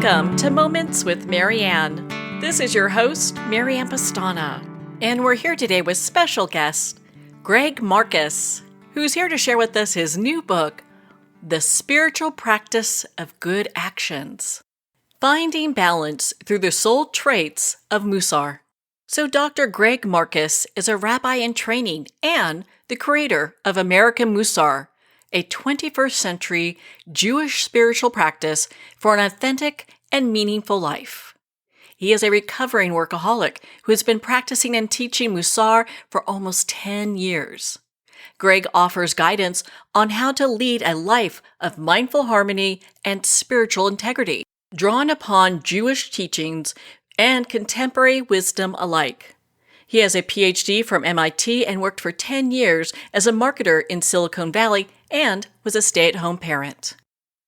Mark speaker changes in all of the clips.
Speaker 1: Welcome to Moments with Marianne. This is your host, Marianne Pastana, and we're here today with special guest, Greg Marcus, who's here to share with us his new book, The Spiritual Practice of Good Actions, Finding Balance Through the Soul Traits of Mussar. So Dr. Greg Marcus is a rabbi in training and the creator of American Mussar, a 21st century Jewish spiritual practice for an authentic and meaningful life. He is a recovering workaholic who has been practicing and teaching Mussar for almost 10 years. Greg offers guidance on how to lead a life of mindful harmony and spiritual integrity, drawn upon Jewish teachings and contemporary wisdom alike. He has a PhD from MIT and worked for 10 years as a marketer in Silicon Valley and was a stay-at-home parent.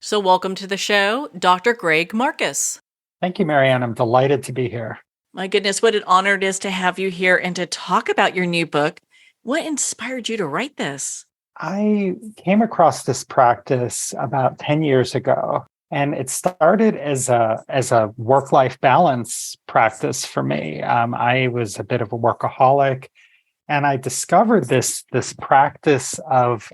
Speaker 1: So welcome to the show, Dr. Greg Marcus.
Speaker 2: Thank you, Marianne. I'm delighted to be here.
Speaker 1: My goodness, what an honor it is to have you here and to talk about your new book. What inspired you to write this?
Speaker 2: I came across this practice about 10 years ago, and it started as a work-life balance practice for me. I was a bit of a workaholic, and I discovered this practice of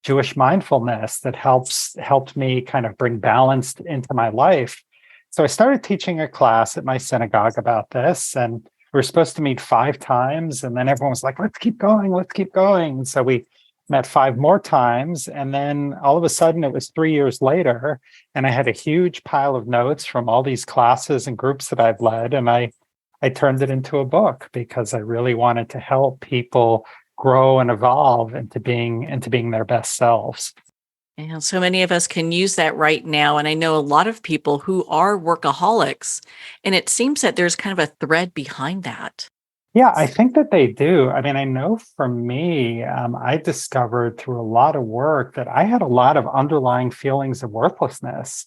Speaker 2: Jewish mindfulness that helped me kind of bring balance into my life. So I started teaching a class at my synagogue about this, and we were supposed to meet 5 times, and then everyone was like, let's keep going. And so we met 5 more times, and then all of a sudden it was 3 years later, and I had a huge pile of notes from all these classes and groups that I've led, and I turned it into a book because I really wanted to help people grow and evolve into being their best selves.
Speaker 1: And so many of us can use that right now. And I know a lot of people who are workaholics, and it seems that there's kind of a thread behind that.
Speaker 2: Yeah, I think that they do. I mean, I know for me, I discovered through a lot of work that I had a lot of underlying feelings of worthlessness.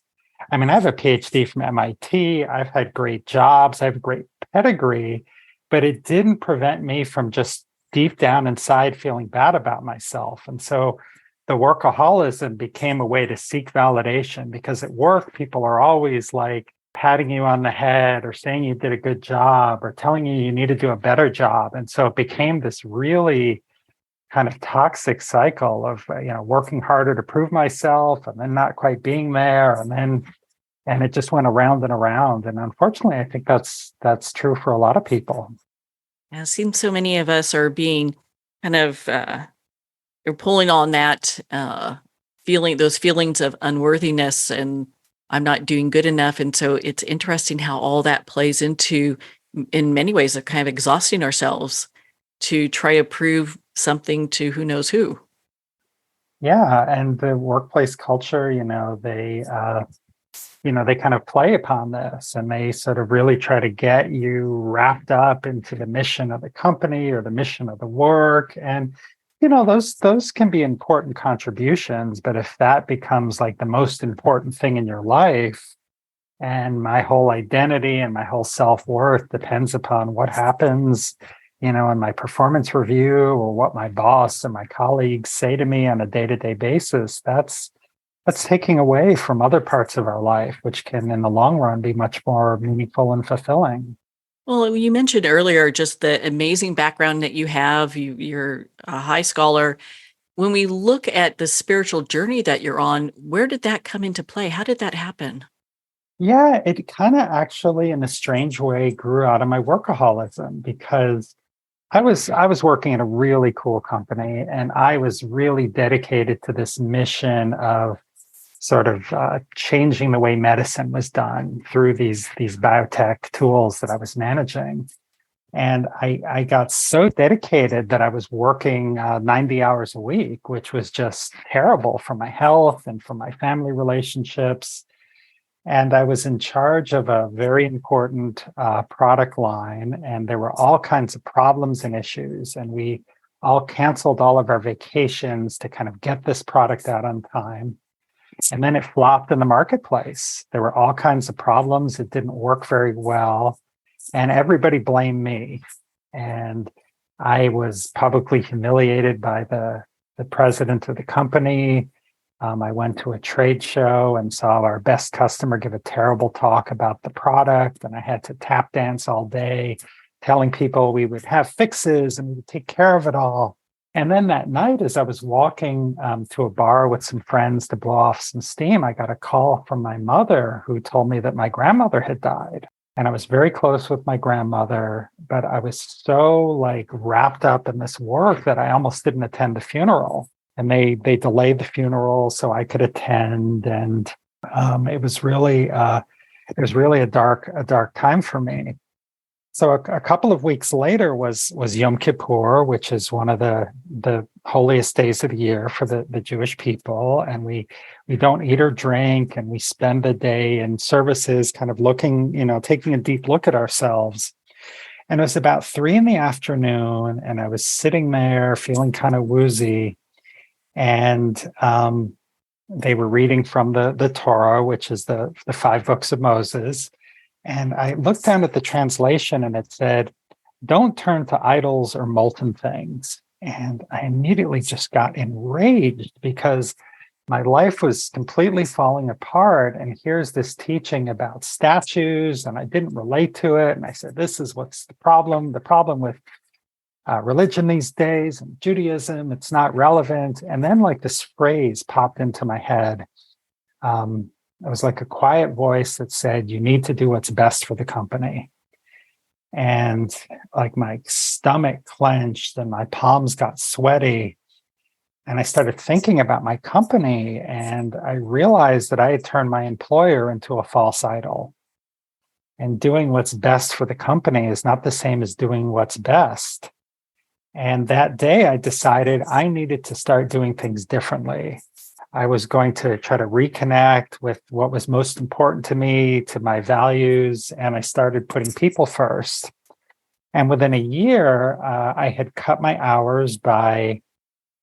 Speaker 2: I mean, I have a PhD from MIT. I've had great jobs. I have a great pedigree, but it didn't prevent me from just deep down inside feeling bad about myself. And so the workaholism became a way to seek validation, because at work, people are always like patting you on the head or saying you did a good job or telling you need to do a better job. And so it became this really kind of toxic cycle of, working harder to prove myself and then not quite being there. And it just went around and around. And unfortunately, I think that's true for a lot of people.
Speaker 1: It seems so many of us are being kind of you're pulling on that those feelings of unworthiness and I'm not doing good enough. And so it's interesting how all that plays into, in many ways, of kind of exhausting ourselves to try to prove something to who knows who.
Speaker 2: Yeah, and the workplace culture, they kind of play upon this, and they sort of really try to get you wrapped up into the mission of the company or the mission of the work. And those can be important contributions, but if that becomes like the most important thing in your life, and my whole identity and my whole self-worth depends upon what happens, in my performance review or what my boss and my colleagues say to me on a day-to-day basis, that's taking away from other parts of our life, which can, in the long run, be much more meaningful and fulfilling.
Speaker 1: Well, you mentioned earlier just the amazing background that you have. You're a high scholar. When we look at the spiritual journey that you're on, where did that come into play? How did that happen?
Speaker 2: Yeah, it kind of actually, in a strange way, grew out of my workaholism, because I was working at a really cool company, and I was really dedicated to this mission of sort of changing the way medicine was done through these biotech tools that I was managing. And I got so dedicated that I was working 90 hours a week, which was just terrible for my health and for my family relationships. And I was in charge of a very important product line, and there were all kinds of problems and issues. And we all canceled all of our vacations to kind of get this product out on time. And then it flopped in the marketplace. There were all kinds of problems. It didn't work very well. And everybody blamed me. And I was publicly humiliated by the president of the company. I went to a trade show and saw our best customer give a terrible talk about the product, and I had to tap dance all day, telling people we would have fixes and we would take care of it all. And then that night, as I was walking to a bar with some friends to blow off some steam, I got a call from my mother who told me that my grandmother had died. And I was very close with my grandmother, but I was so like wrapped up in this work that I almost didn't attend the funeral. And they delayed the funeral so I could attend, and it was really a dark time for me. So a couple of weeks later was Yom Kippur, which is one of the holiest days of the year for the Jewish people, and we don't eat or drink, and we spend the day in services, kind of looking, taking a deep look at ourselves. And it was about 3 p.m, and I was sitting there feeling kind of woozy, and they were reading from the Torah, which is the 5 books of Moses. And I looked down at the translation and it said, "Don't turn to idols or molten things." And I immediately just got enraged because my life was completely falling apart. And here's this teaching about statues, and I didn't relate to it. And I said, this is what's the problem. The problem with religion these days and Judaism, it's not relevant. And then like this phrase popped into my head. It was like a quiet voice that said, you need to do what's best for the company. And like my stomach clenched and my palms got sweaty. And I started thinking about my company, and I realized that I had turned my employer into a false idol. And doing what's best for the company is not the same as doing what's best. And that day I decided I needed to start doing things differently. I was going to try to reconnect with what was most important to me, to my values, and I started putting people first. And within a year, I had cut my hours by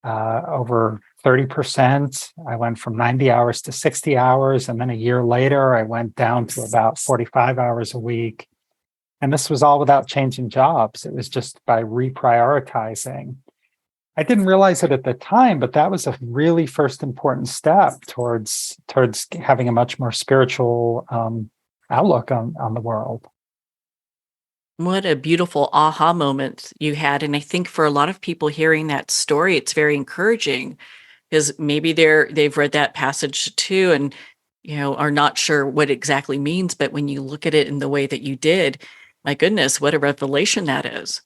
Speaker 2: over 30%. I went from 90 hours to 60 hours. And then a year later, I went down to about 45 hours a week. And this was all without changing jobs. It was just by reprioritizing. I didn't realize it at the time, but that was a really first important step towards having a much more spiritual outlook on the world.
Speaker 1: What a beautiful aha moment you had. And I think for a lot of people hearing that story, it's very encouraging because maybe they've read that passage too and are not sure what it exactly means. But when you look at it in the way that you did, my goodness, what a revelation that is.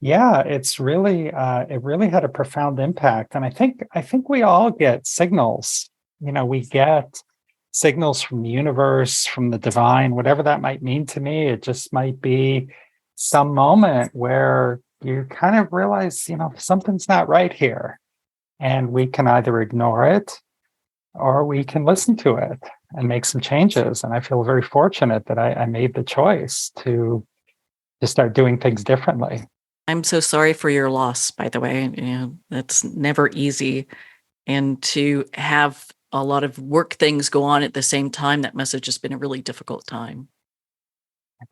Speaker 2: Yeah, it really had a profound impact. And I think we all get signals. We get signals from the universe, from the divine, whatever that might mean to me. It just might be some moment where you kind of realize, something's not right here. And we can either ignore it or we can listen to it and make some changes. And I feel very fortunate that I made the choice to start doing things differently.
Speaker 1: I'm so sorry for your loss, by the way. That's never easy. And to have a lot of work things go on at the same time, that must have just been a really difficult time.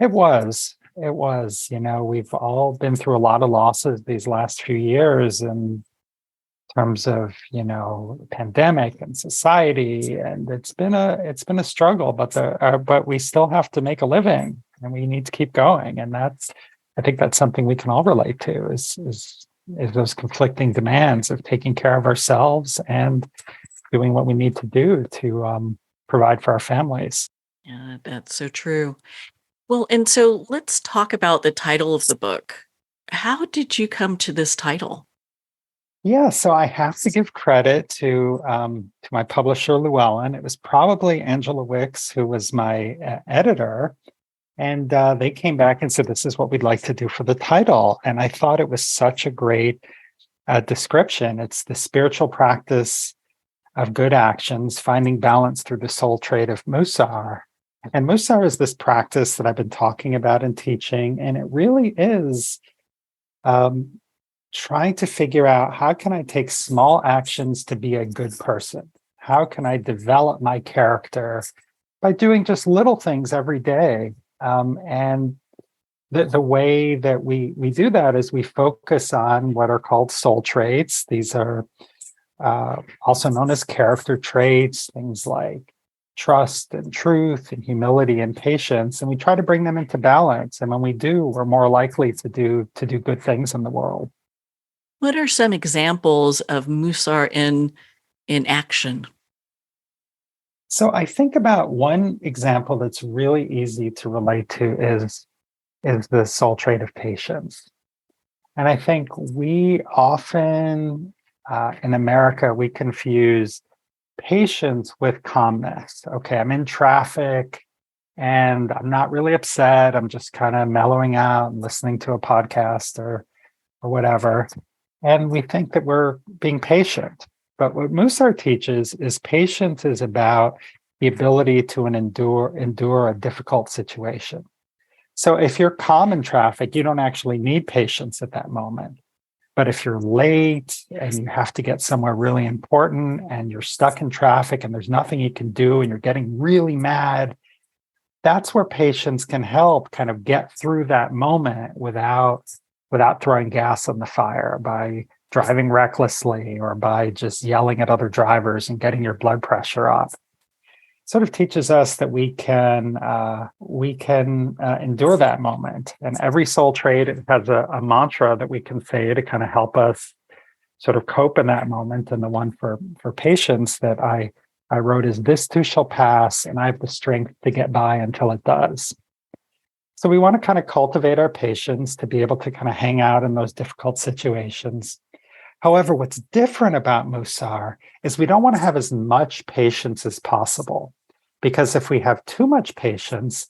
Speaker 2: It was. We've all been through a lot of losses these last few years in terms of, pandemic and society. And it's been a struggle, but we still have to make a living and we need to keep going. And I think that's something we can all relate to is those conflicting demands of taking care of ourselves and doing what we need to do to provide for our families.
Speaker 1: Yeah, that's so true. Well, and so let's talk about the title of the book. How did you come to this title?
Speaker 2: Yeah, so I have to give credit to my publisher, Llewellyn. It was probably Angela Wicks, who was my editor. And they came back and said, this is what we'd like to do for the title. And I thought it was such a great description. It's the spiritual practice of good actions, finding balance through the soul trade of Mussar. And Mussar is this practice that I've been talking about and teaching. And it really is trying to figure out, how can I take small actions to be a good person? How can I develop my character by doing just little things every day? And the way that we do that is we focus on what are called soul traits. These are also known as character traits, things like trust and truth and humility and patience. And we try to bring them into balance. And when we do, we're more likely to do good things in the world.
Speaker 1: What are some examples of Mussar in action?
Speaker 2: So I think about one example that's really easy to relate to is the soul trait of patience. And I think we often in America we confuse patience with calmness. Okay, I'm in traffic and I'm not really upset. I'm just kind of mellowing out and listening to a podcast or whatever. And we think that we're being patient. But what Mussar teaches is patience is about the ability to endure a difficult situation. So if you're calm in traffic, you don't actually need patience at that moment. But if you're late and you have to get somewhere really important and you're stuck in traffic and there's nothing you can do and you're getting really mad, that's where patience can help kind of get through that moment without throwing gas on the fire by driving recklessly or by just yelling at other drivers and getting your blood pressure up. Sort of teaches us that we can endure that moment. And every soul trait has a mantra that we can say to kind of help us sort of cope in that moment. And the one for patience that I wrote is, "This too shall pass, and I have the strength to get by until it does." So we want to kind of cultivate our patience to be able to kind of hang out in those difficult situations. However, what's different about Mussar is we don't want to have as much patience as possible, because if we have too much patience,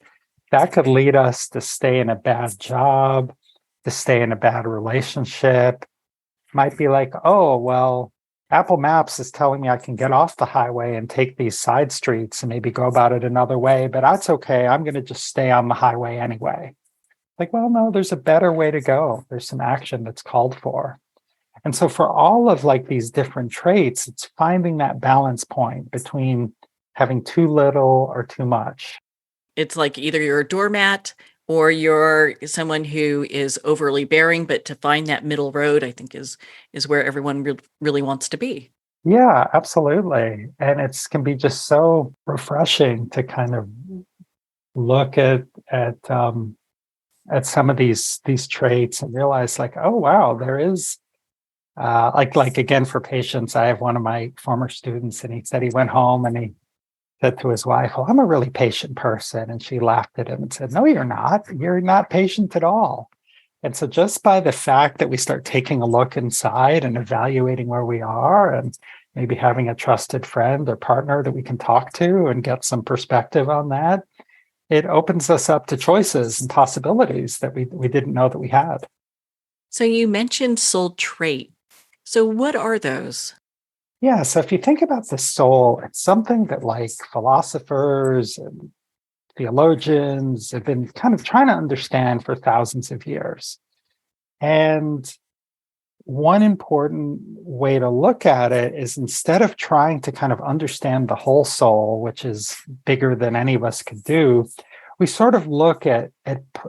Speaker 2: that could lead us to stay in a bad job, to stay in a bad relationship. Might be like, oh, well, Apple Maps is telling me I can get off the highway and take these side streets and maybe go about it another way, but that's okay. I'm going to just stay on the highway anyway. Like, well, no, there's a better way to go. There's some action that's called for. And so for all of like these different traits, it's finding that balance point between having too little or too much.
Speaker 1: It's like either you're a doormat or you're someone who is overly bearing, but to find that middle road, I think is where everyone really wants to be.
Speaker 2: Yeah, absolutely. And it's can be just so refreshing to kind of look at some of these traits and realize like, oh wow, there is like again for patients, I have one of my former students and he said he went home and he said to his wife, "Oh, I'm a really patient person." And she laughed at him and said, "No, you're not. You're not patient at all." And so just by the fact that we start taking a look inside and evaluating where we are and maybe having a trusted friend or partner that we can talk to and get some perspective on that, it opens us up to choices and possibilities that we didn't know that we had.
Speaker 1: So you mentioned soul trait. So what are those?
Speaker 2: Yeah, so if you think about the soul, it's something that like philosophers and theologians have been kind of trying to understand for thousands of years. And one important way to look at it is instead of trying to kind of understand the whole soul, which is bigger than any of us could do, we sort of look at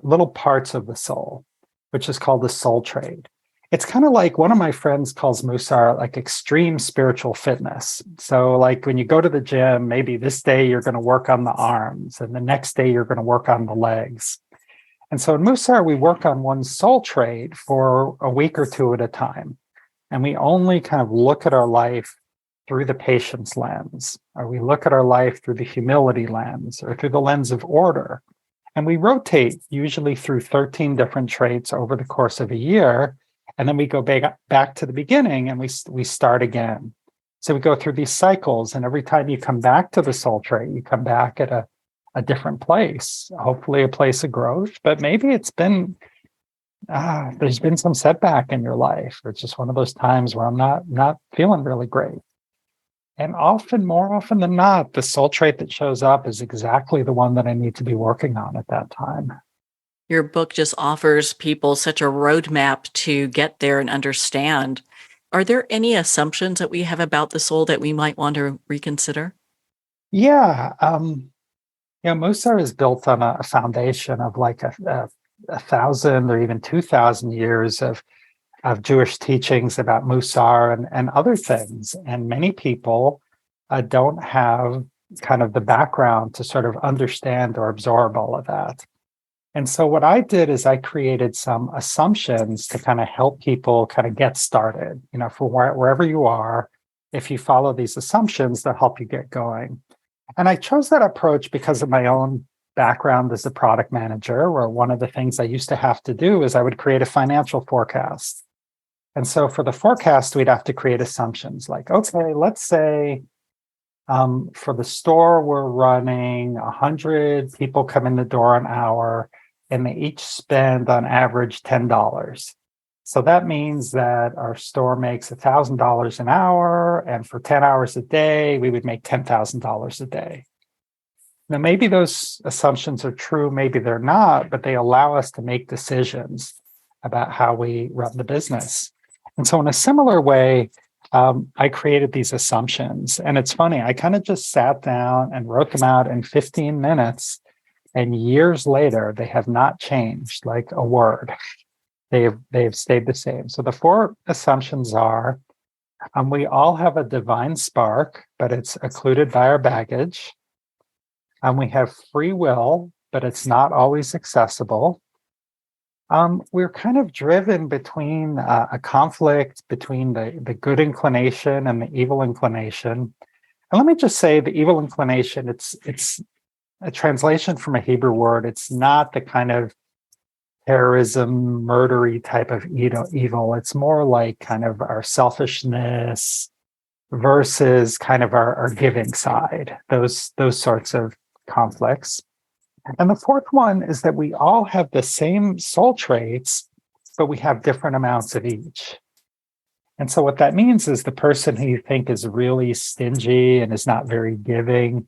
Speaker 2: little parts of the soul, which is called the soul trait. It's kind of like one of my friends calls Mussar like extreme spiritual fitness. So like when you go to the gym, maybe this day you're going to work on the arms and the next day you're going to work on the legs. And so in Mussar, we work on one soul trait for a week or two at a time. And we only kind of look at our life through the patience lens, or we look at our life through the humility lens, or through the lens of order. And we rotate usually through 13 different traits over the course of a year. And then we go back to the beginning and we start again. So we go through these cycles. And every time you come back to the soul trait, you come back at a different place, hopefully a place of growth. But maybe it's been, there's been some setback in your life. Or it's just one of those times where I'm not feeling really great. And more often than not, the soul trait that shows up is exactly the one that I need to be working on at that time.
Speaker 1: Your book just offers people such a roadmap to get there and understand. Are there any assumptions that we have about the soul that we might want to reconsider?
Speaker 2: Yeah. Mussar is built on a foundation of like a thousand or even 2,000 years of Jewish teachings about Mussar and other things. And many people don't have kind of the background to sort of understand or absorb all of that. And so what I did is I created some assumptions to kind of help people kind of get started, for wherever you are. If you follow these assumptions, they'll help you get going. And I chose that approach because of my own background as a product manager, where one of the things I used to have to do is I would create a financial forecast. And so for the forecast, we'd have to create assumptions like, okay, let's say for the store, we're running 100 people come in the door an hour, and they each spend on average $10. So that means that our store makes $1,000 an hour, and for 10 hours a day, we would make $10,000 a day. Now, maybe those assumptions are true, maybe they're not, but they allow us to make decisions about how we run the business. And so in a similar way, I created these assumptions. And it's funny, I kind of just sat down and wrote them out in 15 minutes. And years later, they have not changed like a word. They've stayed the same. So the 4 assumptions are, we all have a divine spark, but it's occluded by our baggage. We have free will, but it's not always accessible. We're kind of driven between a conflict between the good inclination and the evil inclination. And let me just say, the evil inclination, it's a translation from a Hebrew word. It's not the kind of terrorism, murdery type of evil. It's more like kind of our selfishness versus kind of our giving side, those sorts of conflicts. And the 4th one is that we all have the same soul traits, but we have different amounts of each. And so what that means is the person who you think is really stingy and is not very giving,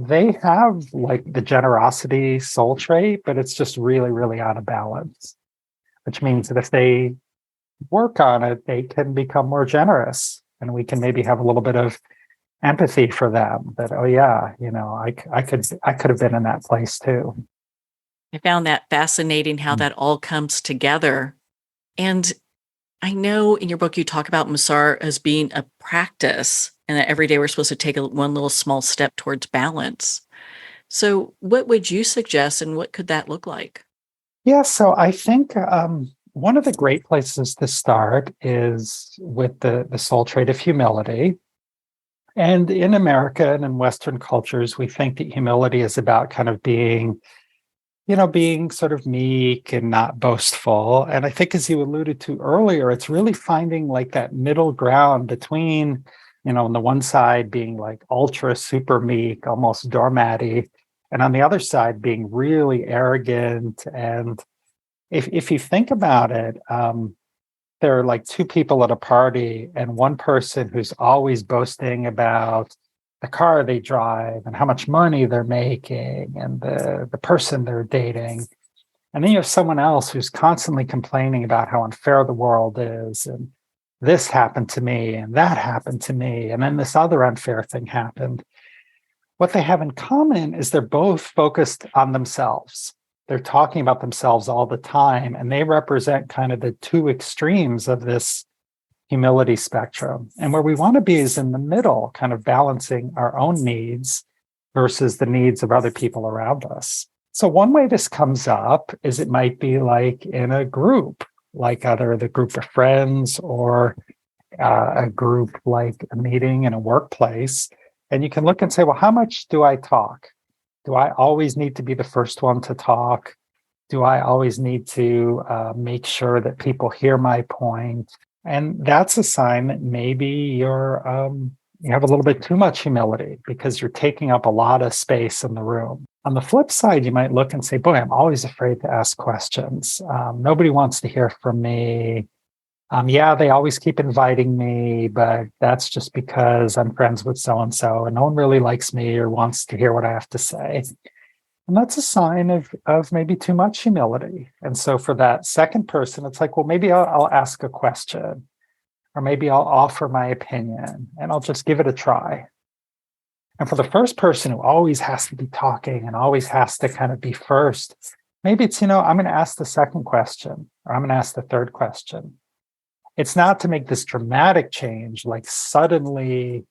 Speaker 2: they have like the generosity soul trait, but it's just really, really out of balance, which means that if they work on it, they can become more generous, and we can maybe have a little bit of empathy for them that, oh yeah, I could have been in that place too.
Speaker 1: I found that fascinating how that all comes together. And I know in your book you talk about Mussar as being a practice, and that every day we're supposed to take one little small step towards balance. So what would you suggest, and what could that look like?
Speaker 2: Yeah, so I think one of the great places to start is with the soul trait of humility. And in America and in Western cultures, we think that humility is about kind of being sort of meek and not boastful. And I think, as you alluded to earlier, it's really finding like that middle ground between, on the one side being like ultra super meek, almost doormatty, and on the other side being really arrogant. And if you think about it, there are like 2 people at a party, and one person who's always boasting about the car they drive and how much money they're making and the person they're dating. And then you have someone else who's constantly complaining about how unfair the world is, and this happened to me and that happened to me, and then this other unfair thing happened. What they have in common is they're both focused on themselves. They're talking about themselves all the time, and they represent kind of the 2 extremes of this humility spectrum. And where we want to be is in the middle, kind of balancing our own needs versus the needs of other people around us. So one way this comes up is it might be like in a group, like either the group of friends or a group like a meeting in a workplace. And you can look and say, well, how much do I talk? Do I always need to be the first one to talk? Do I always need to make sure that people hear my point? And that's a sign that maybe you have a little bit too much humility because you're taking up a lot of space in the room. On the flip side, you might look and say, boy, I'm always afraid to ask questions. Nobody wants to hear from me. Yeah, they always keep inviting me, but that's just because I'm friends with so-and-so and no one really likes me or wants to hear what I have to say. And that's a sign of maybe too much humility. And so for that second person, it's like, well, maybe I'll ask a question, or maybe I'll offer my opinion and I'll just give it a try. And for the first person who always has to be talking and always has to kind of be first, maybe it's, I'm going to ask the second question, or I'm going to ask the third question. it's not to make this dramatic change, like suddenly,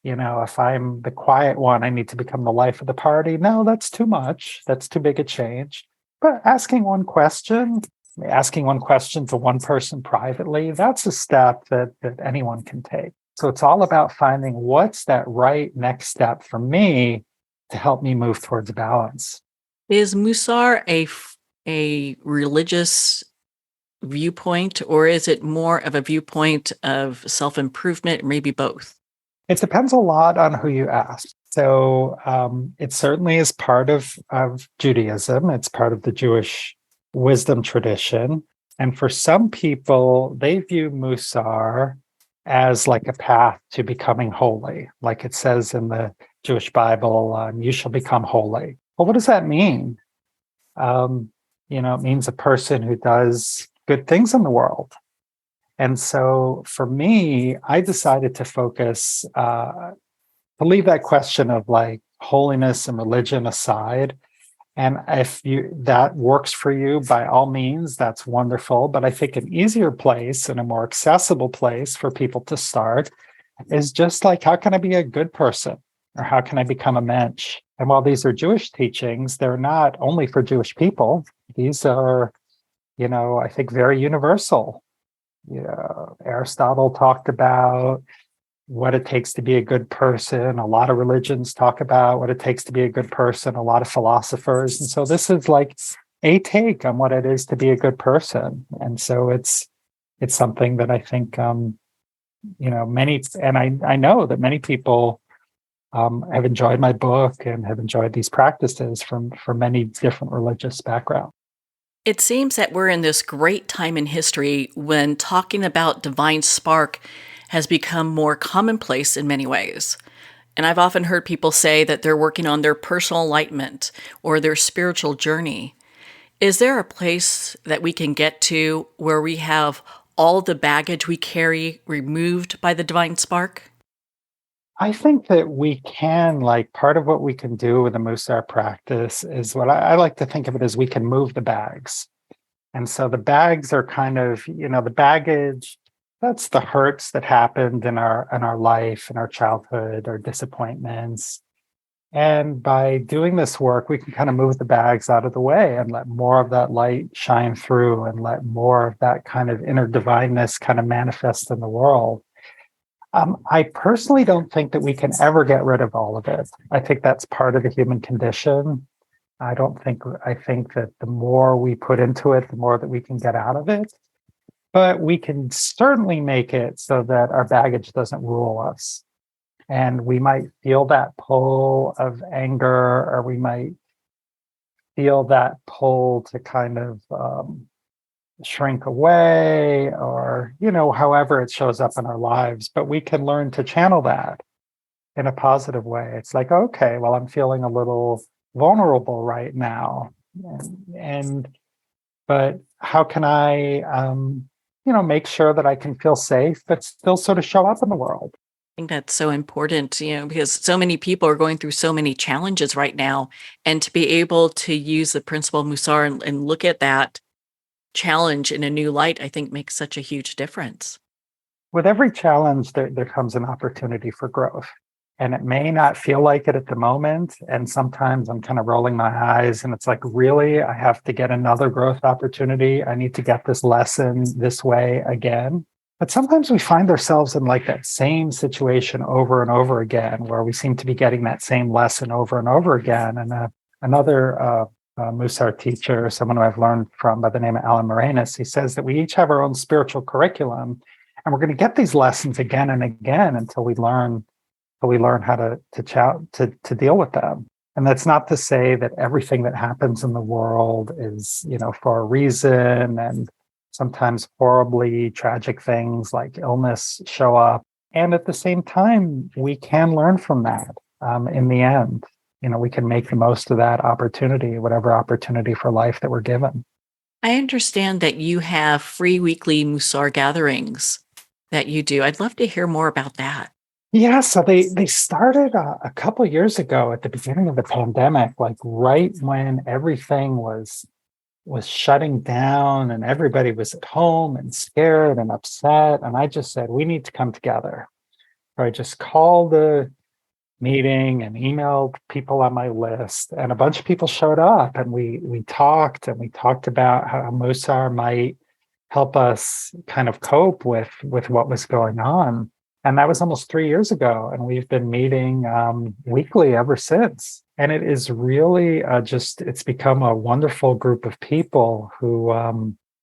Speaker 2: if I'm the quiet one, I need to become the life of the party. No, that's too much. That's too big a change. But asking one question to one person privately, that's a step that anyone can take. So it's all about finding what's that right next step for me to help me move towards balance.
Speaker 1: Is Mussar a religious viewpoint, or is it more of a viewpoint of self-improvement, maybe both?
Speaker 2: It depends a lot on who you ask. So it certainly is part of Judaism. It's part of the Jewish wisdom tradition. And for some people, they view Mussar as like a path to becoming holy. Like it says in the Jewish Bible, you shall become holy. Well, what does that mean? It means a person who does good things in the world. And so for me, I decided to focus, to leave that question of like holiness and religion aside. And if that works for you, by all means, that's wonderful. But I think an easier place and a more accessible place for people to start is just like, how can I be a good person? Or how can I become a mensch? And while these are Jewish teachings, they're not only for Jewish people. These are, I think very universal. Aristotle talked about what it takes to be a good person. A lot of religions talk about what it takes to be a good person, a lot of philosophers. And so this is like a take on what it is to be a good person. And so it's something that I think, many, and I know that many people have enjoyed my book and have enjoyed these practices from many different religious backgrounds.
Speaker 1: It seems that we're in this great time in history when talking about divine spark has become more commonplace in many ways. And I've often heard people say that they're working on their personal enlightenment or their spiritual journey. Is there a place that we can get to where we have all the baggage we carry removed by the divine spark?
Speaker 2: I think that we can, like, part of what we can do with the Mussar practice is what I like to think of it as we can move the bags. And so the bags are kind of, the baggage, that's the hurts that happened in our life, in our childhood, our disappointments. And by doing this work, we can kind of move the bags out of the way and let more of that light shine through and let more of that kind of inner divineness kind of manifest in the world. I personally don't think that we can ever get rid of all of it. I think that's part of the human condition. I think that the more we put into it, the more that we can get out of it. But we can certainly make it so that our baggage doesn't rule us. And we might feel that pull of anger, or we might feel that pull to kind of shrink away, or, however it shows up in our lives. But we can learn to channel that in a positive way. It's like, okay, well, I'm feeling a little vulnerable right now. But how can I, make sure that I can feel safe, but still sort of show up in the world?
Speaker 1: I think that's so important, because so many people are going through so many challenges right now. And to be able to use the principle of Mussar and look at that challenge in a new light, I think makes such a huge difference.
Speaker 2: With every challenge, there comes an opportunity for growth. And it may not feel like it at the moment. And sometimes I'm kind of rolling my eyes and it's like, really, I have to get another growth opportunity. I need to get this lesson this way again. But sometimes we find ourselves in like that same situation over and over again, where we seem to be getting that same lesson over and over again. And another Mussar teacher, someone who I've learned from by the name of Marianne, he says that we each have our own spiritual curriculum, and we're going to get these lessons again and again until we learn how to deal with them. And that's not to say that everything that happens in the world is, for a reason. And sometimes horribly tragic things like illness show up. And at the same time, we can learn from that in the end. We can make the most of that opportunity, whatever opportunity for life that we're given.
Speaker 1: I understand that you have free weekly Mussar gatherings that you do. I'd love to hear more about that.
Speaker 2: Yeah, so they started a couple of years ago at the beginning of the pandemic, like right when everything was was shutting down and everybody was at home and scared and upset. And I just said, we need to come together. So I just called the meeting and emailed people on my list, and a bunch of people showed up, and we talked about how Mussar might help us kind of cope with what was going on. And that was almost 3 years ago, and we've been meeting weekly ever since. And it is really it's become a wonderful group of people who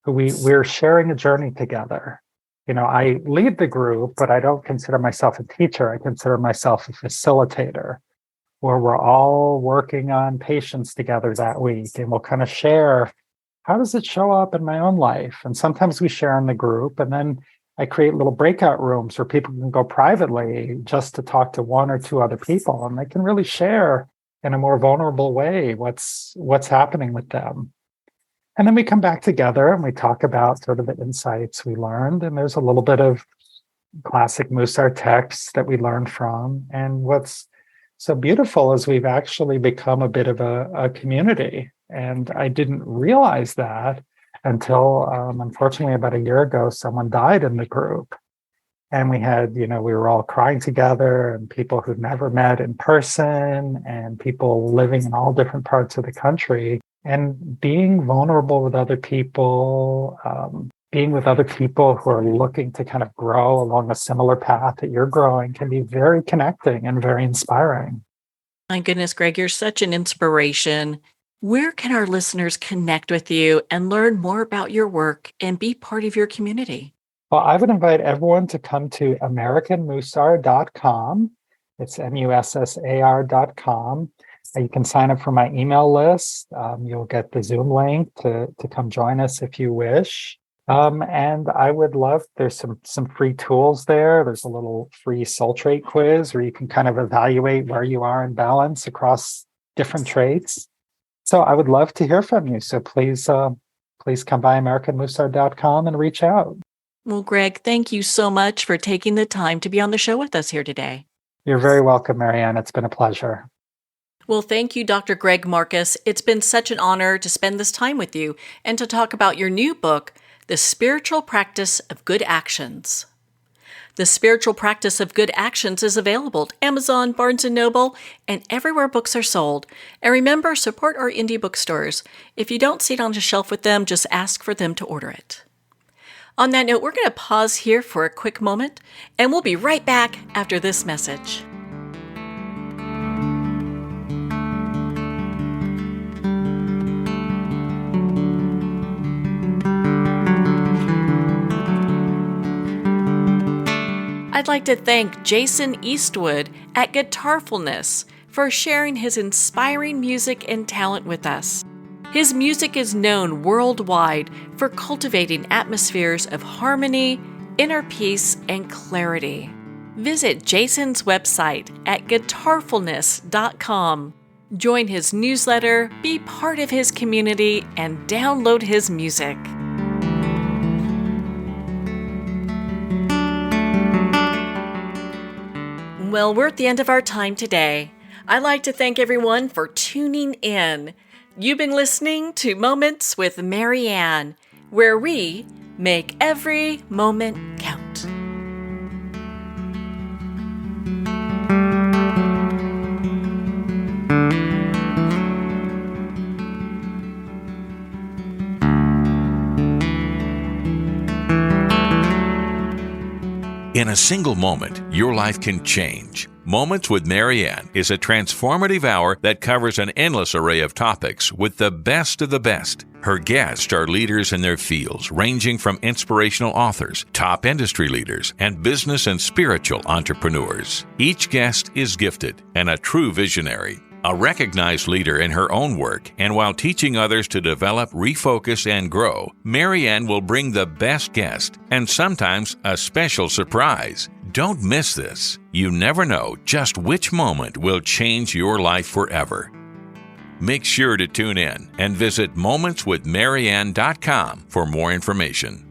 Speaker 2: we're sharing a journey together. I lead the group, but I don't consider myself a teacher. I consider myself a facilitator, where we're all working on patients together that week. And we'll kind of share, how does it show up in my own life? And sometimes we share in the group, and then I create little breakout rooms where people can go privately just to talk to one or two other people, and they can really share in a more vulnerable way what's happening with them. And then we come back together and we talk about sort of the insights we learned. And there's a little bit of classic Mussar texts that we learned from. And what's so beautiful is we've actually become a bit of a community. And I didn't realize that until, unfortunately, about a year ago, someone died in the group. And we had, we were all crying together, and people who'd never met in person, and people living in all different parts of the country. And being vulnerable with other people, being with other people who are looking to kind of grow along a similar path that you're growing, can be very connecting and very inspiring.
Speaker 1: My goodness, Greg, you're such an inspiration. Where can our listeners connect with you and learn more about your work and be part of your community?
Speaker 2: Well, I would invite everyone to come to AmericanMussar.com. It's MUSSAR.com. You can sign up for my email list. You'll get the Zoom link to come join us if you wish. And I would love, there's some free tools there. There's a little free soul trait quiz where you can kind of evaluate where you are in balance across different traits. So I would love to hear from you. So please come by AmericanMussar.com and reach out.
Speaker 1: Well, Greg, thank you so much for taking the time to be on the show with us here today.
Speaker 2: You're very welcome, Marianne. It's been a pleasure.
Speaker 1: Well, thank you, Dr. Greg Marcus. It's been such an honor to spend this time with you and to talk about your new book, The Spiritual Practice of Good Actions. The Spiritual Practice of Good Actions is available at Amazon, Barnes & Noble, and everywhere books are sold. And remember, support our indie bookstores. If you don't see it on the shelf with them, just ask for them to order it. On that note, we're going to pause here for a quick moment, and we'll be right back after this message. I'd like to thank Jason Eastwood at Guitarfulness for sharing his inspiring music and talent with us. His music is known worldwide for cultivating atmospheres of harmony, inner peace, and clarity. Visit Jason's website at guitarfulness.com. Join his newsletter, be part of his community, and download his music. Well, we're at the end of our time today. I'd like to thank everyone for tuning in. You've been listening to Moments with Marianne, where we make every moment count.
Speaker 3: In a single moment, your life can change. Moments with Marianne is a transformative hour that covers an endless array of topics with the best of the best. Her guests are leaders in their fields, ranging from inspirational authors, top industry leaders, and business and spiritual entrepreneurs. Each guest is gifted and a true visionary, a recognized leader in her own work, and while teaching others to develop, refocus, and grow, Marianne will bring the best guest and sometimes a special surprise. Don't miss this. You never know just which moment will change your life forever. Make sure to tune in and visit momentswithmarianne.com for more information.